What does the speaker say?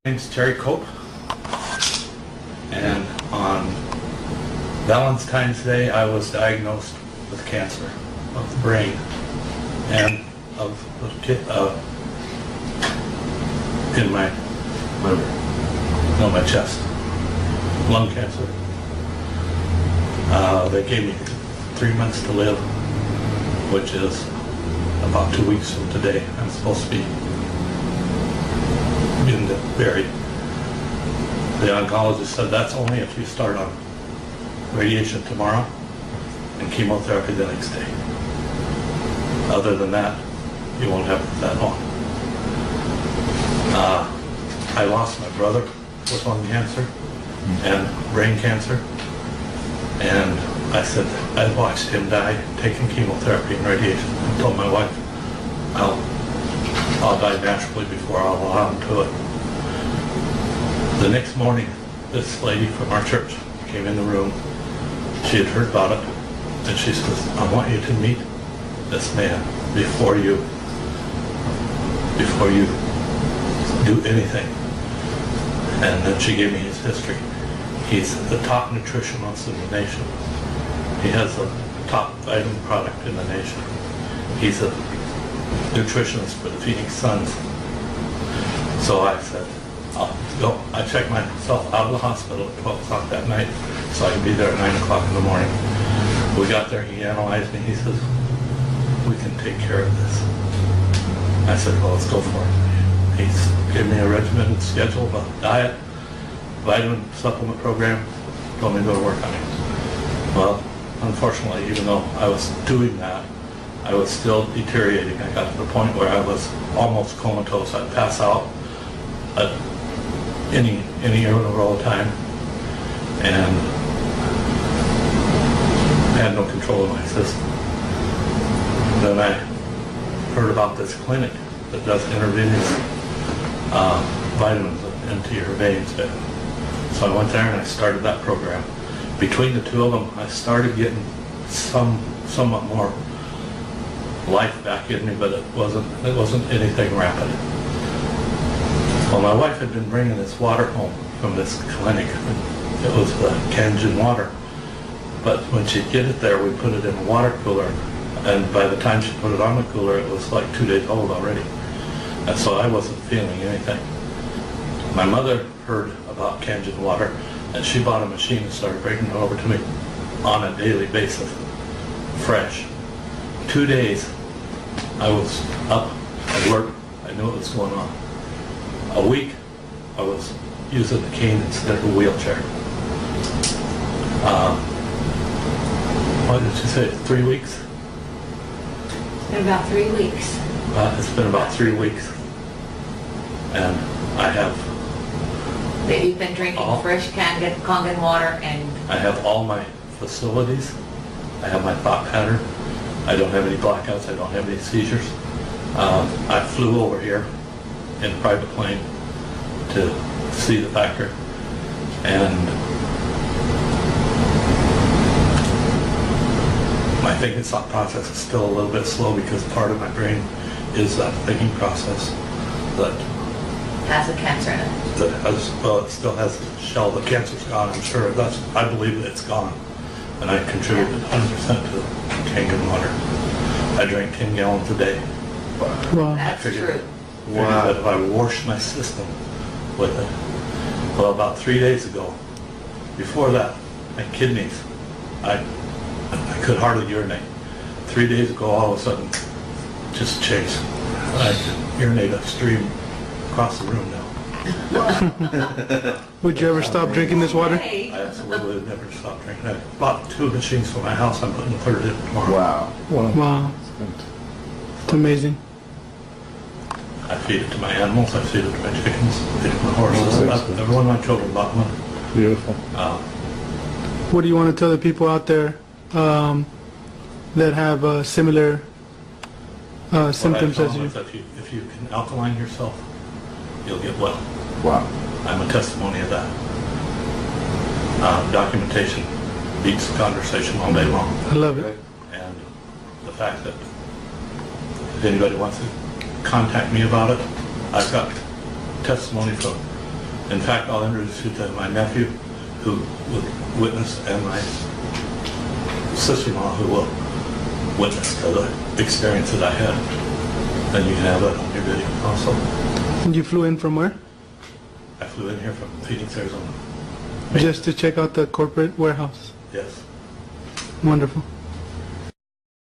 Name's Terry Cope, and on Valentine's Day I was diagnosed with cancer of the brain and of the in my liver, no, my chest, lung cancer. They gave me 3 months to live, which is about 2 weeks from today. I'm supposed to be buried. The oncologist said that's only if you start on radiation tomorrow and chemotherapy the next day. Other than that, you won't have that long. I lost my brother with lung cancer and brain cancer, and I said I watched him die taking chemotherapy and radiation. I told my wife, I'll die naturally before I'll allow him to it. The next morning, this lady from our church came in the room. She had heard about it, and she says, I want you to meet this man before you do anything. And then she gave me his history. He's the top nutritionist in the nation. He has the top vitamin product in the nation. He's a nutritionist for the Phoenix Suns. So I said, I'll go. I checked myself out of the hospital at 12 o'clock that night so I could be there at 9 o'clock in the morning. We got there, he analyzed me, he says, we can take care of this. I said, well, let's go for it. He gave me a regimented schedule, a diet, vitamin supplement program, told me to go to work on it. Well, unfortunately, even though I was doing that, I was still deteriorating. I got to the point where I was almost comatose. I'd pass out at any interval of time and had no control of my system. Then I heard about this clinic that does intravenous vitamins into your veins. So I went there and I started that program. Between the two of them, I started getting somewhat more life back in me, but it wasn't anything rapid. Well, my wife had been bringing this water home from this clinic. It was the Kangen water. But when she'd get it there, we put it in a water cooler, and by the time she put it on the cooler, it was like 2 days old already. And so I wasn't feeling anything. My mother heard about Kangen water, and she bought a machine and started bringing it over to me on a daily basis, fresh. 2 days, I was up, alert, I knew what was going on. A week, I was using the cane instead of a wheelchair. What did you say, 3 weeks? It's been about 3 weeks. It's been about 3 weeks. And I have... That you've been drinking fresh Kangen water and... I have all my facilities. I have my thought pattern. I don't have any blackouts. I don't have any seizures. I flew over here in a private plane to see the factor, and my thinking thought process is still a little bit slow because part of my brain is that thinking process that has the cancer in it. That has, well, it still has the shell. The cancer's gone, I'm sure. I believe that it's gone. And I contributed 100% to Kangen water. I drank 10 gallons a day. Wow. That's true. Wow. That if I washed my system with it. Well, about 3 days ago, before that, my kidneys, I could hardly urinate. 3 days ago, all of a sudden, just changed. I could urinate a stream across the room now. Would you ever stop drinking this water? I absolutely would never stop drinking. I bought 2 machines for my house. I'm putting the 3rd in tomorrow. Wow. Wow. It's amazing. I feed it to my animals. I feed it to my chickens. I feed it to my horses. Every one of my children bought one. Beautiful. What do you want to tell the people out there that have similar symptoms as you? If you can alkaline yourself, you'll get well. Wow. I'm a testimony of that. Documentation beats conversation all day long. I love it. And the fact that if anybody wants to contact me about it, I've got testimony from In fact, I'll introduce you to my nephew, who would witness, and my sister-in-law, who will witness to the experience that I had. And you can have that on your video also. You flew in from where? I flew in here from Phoenix, Arizona. Just to check out the corporate warehouse. Yes. Wonderful.